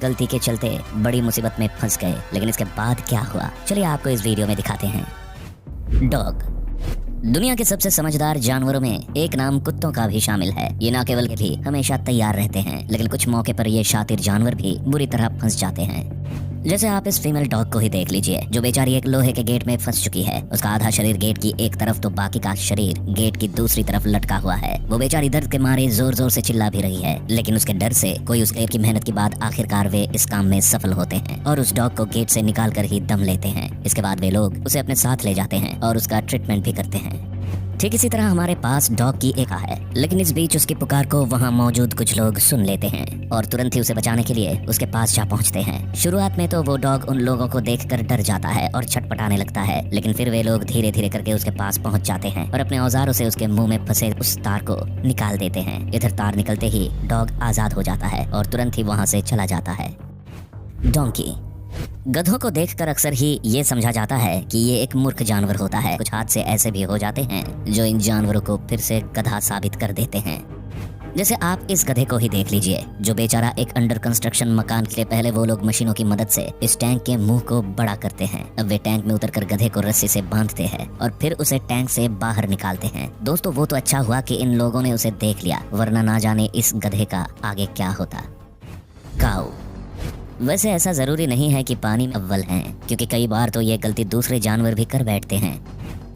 गलती के चलते बड़ी मुसीबत में फंस गए। लेकिन इसके बाद क्या हुआ, चलिए आपको इस वीडियो में दिखाते हैं। डॉग दुनिया के सबसे समझदार जानवरों में एक नाम कुत्तों का भी शामिल है। ये ना केवल भी हमेशा तैयार रहते हैं, लेकिन कुछ मौके पर ये शातिर जानवर भी बुरी तरह फंस जाते हैं। जैसे आप इस फीमेल डॉग को ही देख लीजिए, जो बेचारी एक लोहे के गेट में फंस चुकी है। उसका आधा शरीर गेट की एक तरफ तो बाकी का शरीर गेट की दूसरी तरफ लटका हुआ है। वो बेचारी दर्द के मारे जोर जोर से चिल्ला भी रही है, लेकिन उसके डर से कोई उस देर की मेहनत के बाद आखिरकार वे इस काम में सफल होते हैं और उस डॉग को गेट से निकाल कर ही दम लेते हैं। इसके बाद वे लोग उसे अपने साथ ले जाते हैं और उसका ट्रीटमेंट भी करते हैं। ठीक इसी तरह हमारे पास डॉग की एक है, लेकिन इस बीच उसकी पुकार को वहाँ मौजूद कुछ लोग सुन लेते हैं और तुरंत ही उसे बचाने के लिए उसके पास जा पहुँचते हैं। शुरुआत में तो वो डॉग उन लोगों को देखकर डर जाता है और छटपटाने लगता है, लेकिन फिर वे लोग धीरे धीरे करके उसके पास पहुँच जाते हैं और अपने औजारों से उसके मुंह में फंसे उस तार को निकाल देते हैं। इधर तार निकलते ही डॉग आजाद हो जाता है और तुरंत ही वहाँ से चला जाता है। डोंकी गधों को देखकर अक्सर ही ये समझा जाता है कि ये एक मूर्ख जानवर होता है। कुछ हादसे ऐसे भी हो जाते हैं जो इन जानवरों को फिर से गधा साबित कर देते हैं। जैसे आप इस गधे को ही देख लीजिए, जो बेचारा एक अंडर कंस्ट्रक्शन मकान के लिए पहले वो लोग मशीनों की मदद से इस टैंक के मुंह को बड़ा करते हैं। अब वे टैंक में उतरकर गधे को रस्सी से बांधते हैं और फिर उसे टैंक से बाहर निकालते हैं। दोस्तों, वो तो अच्छा हुआ कि इन लोगों ने उसे देख लिया, वरना ना जाने इस गधे का आगे क्या होता। काऊ वैसे ऐसा जरूरी नहीं है कि पानी में अव्वल हैं, क्योंकि कई बार तो ये गलती दूसरे जानवर भी कर बैठते हैं।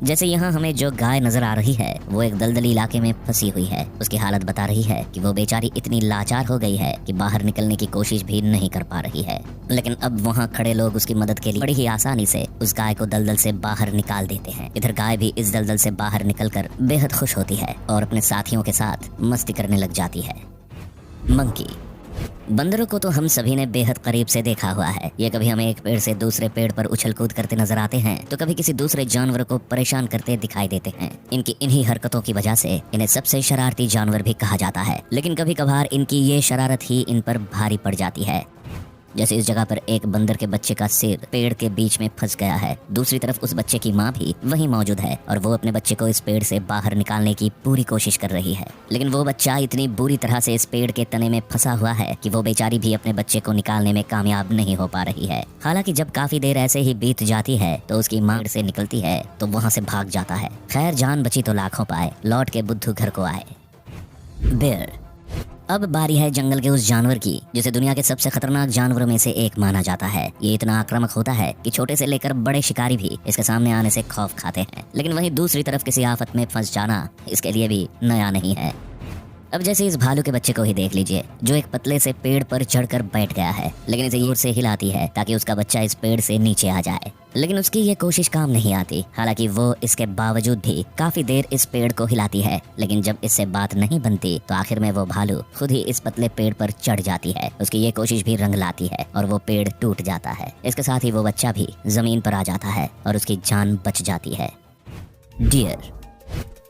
जैसे यहाँ हमें जो गाय नजर आ रही है, वो एक दलदली इलाके में फंसी हुई है। उसकी हालत बता रही है कि वो बेचारी इतनी लाचार हो गई है कि बाहर निकलने की कोशिश भी नहीं कर पा रही है। लेकिन अब वहाँ खड़े लोग उसकी मदद के लिए बड़ी ही आसानी से उस गाय को दलदल से बाहर निकाल देते हैं। इधर गाय भी इस दलदल से बाहर निकलकर बेहद खुश होती है और अपने साथियों के साथ मस्ती करने लग जाती है। मंकी बंदरों को तो हम सभी ने बेहद करीब से देखा हुआ है। ये कभी हमें एक पेड़ से दूसरे पेड़ पर उछल कूद करते नजर आते हैं, तो कभी किसी दूसरे जानवर को परेशान करते दिखाई देते हैं। इनकी इन्हीं हरकतों की वजह से इन्हें सबसे शरारती जानवर भी कहा जाता है। लेकिन कभी कभार इनकी ये शरारत ही इन पर भारी पड़ जाती है। जैसे इस जगह पर एक बंदर के बच्चे का सिर पेड़ के बीच में फंस गया है। दूसरी तरफ उस बच्चे की माँ भी वहीं मौजूद है और वो अपने बच्चे को इस पेड़ से बाहर निकालने की पूरी कोशिश कर रही है। लेकिन वो बच्चा इतनी बुरी तरह से इस पेड़ के तने में फंसा हुआ है कि वो बेचारी भी अपने बच्चे को निकालने में कामयाब नहीं हो पा रही है। हालांकि जब काफी देर ऐसे ही बीत जाती है तो उसकी माँ से निकलती है तो वहाँ से भाग जाता है। खैर, जान बची तो लाखों पाए, लौट के बुद्धू घर को आए। बेर अब बारी है जंगल के उस जानवर की जिसे दुनिया के सबसे खतरनाक जानवरों में से एक माना जाता है। ये इतना आक्रामक होता है कि छोटे से लेकर बड़े शिकारी भी इसके सामने आने से खौफ खाते हैं। लेकिन वहीं दूसरी तरफ किसी आफत में फंस जाना इसके लिए भी नया नहीं है। अब जैसे इस भालू के बच्चे को ही देख लीजिए, जो एक पतले से पेड़ पर चढ़कर बैठ गया है, लेकिन इसे जोर से हिलाती है ताकि उसका बच्चा इस पेड़ से नीचे आ जाए। लेकिन उसकी ये कोशिश काम नहीं आती। हालांकि वो इसके बावजूद भी काफी देर इस पेड़ को हिलाती है, लेकिन जब इससे बात नहीं बनती तो आखिर में वो भालू खुद ही इस पतले पेड़ पर चढ़ जाती है। उसकी ये कोशिश भी रंग लाती है और वो पेड़ टूट जाता है। इसके साथ ही वो बच्चा भी जमीन पर आ जाता है और उसकी जान बच जाती है। डियर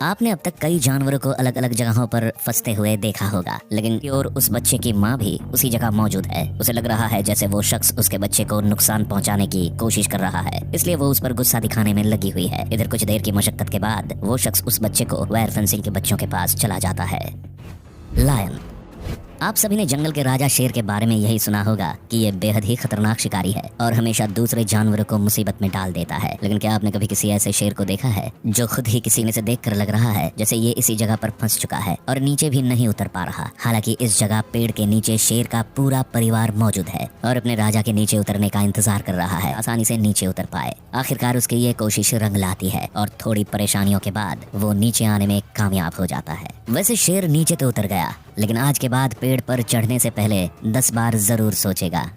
आपने अब तक कई जानवरों को अलग अलग जगहों पर फंसते हुए देखा होगा, लेकिन और उस बच्चे की माँ भी उसी जगह मौजूद है। उसे लग रहा है जैसे वो शख्स उसके बच्चे को नुकसान पहुंचाने की कोशिश कर रहा है, इसलिए वो उस पर गुस्सा दिखाने में लगी हुई है। इधर कुछ देर की मशक्कत के बाद वो शख्स उस बच्चे को वायर फेंसिंग के बच्चों के पास चला जाता है। लायन आप सभी ने जंगल के राजा शेर के बारे में यही सुना होगा कि ये बेहद ही खतरनाक शिकारी है और हमेशा दूसरे जानवरों को मुसीबत में डाल देता है। लेकिन क्या आपने कभी किसी ऐसे शेर को देखा है जो खुद ही किसी ने से देखकर लग रहा है जैसे ये इसी जगह पर फंस चुका है और नीचे भी नहीं उतर पा रहा। हालांकि इस जगह पेड़ के नीचे शेर का पूरा परिवार मौजूद है और अपने राजा के नीचे उतरने का इंतजार कर रहा है, आसानी से नीचे उतर पाए। आखिरकार उसकी ये कोशिश रंग लाती है और थोड़ी परेशानियों के बाद वो नीचे आने में कामयाब हो जाता है। वैसे शेर नीचे तो उतर गया, लेकिन आज के बाद पेड़ पर चढ़ने से पहले 10 बार जरूर सोचेगा।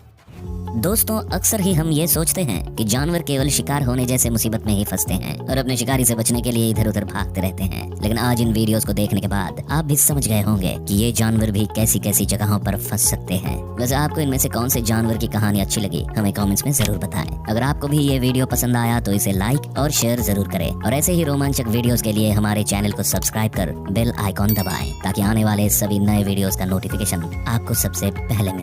दोस्तों, अक्सर ही हम ये सोचते हैं कि जानवर केवल शिकार होने जैसे मुसीबत में ही फंसते हैं और अपने शिकारी से बचने के लिए इधर उधर भागते रहते हैं। लेकिन आज इन वीडियोस को देखने के बाद आप भी समझ गए होंगे कि ये जानवर भी कैसी कैसी जगहों पर फंस सकते हैं। वैसे आपको इनमें से कौन से जानवर की कहानी अच्छी लगी हमें कमेंट्स में जरूर बताएं। अगर आपको भी ये वीडियो पसंद आया तो इसे लाइक और शेयर जरूर करें और ऐसे ही रोमांचक वीडियोस के लिए हमारे चैनल को सब्सक्राइब कर बेल आइकॉन दबाएं ताकि आने वाले सभी नए वीडियोस का नोटिफिकेशन आपको सबसे पहले मिले।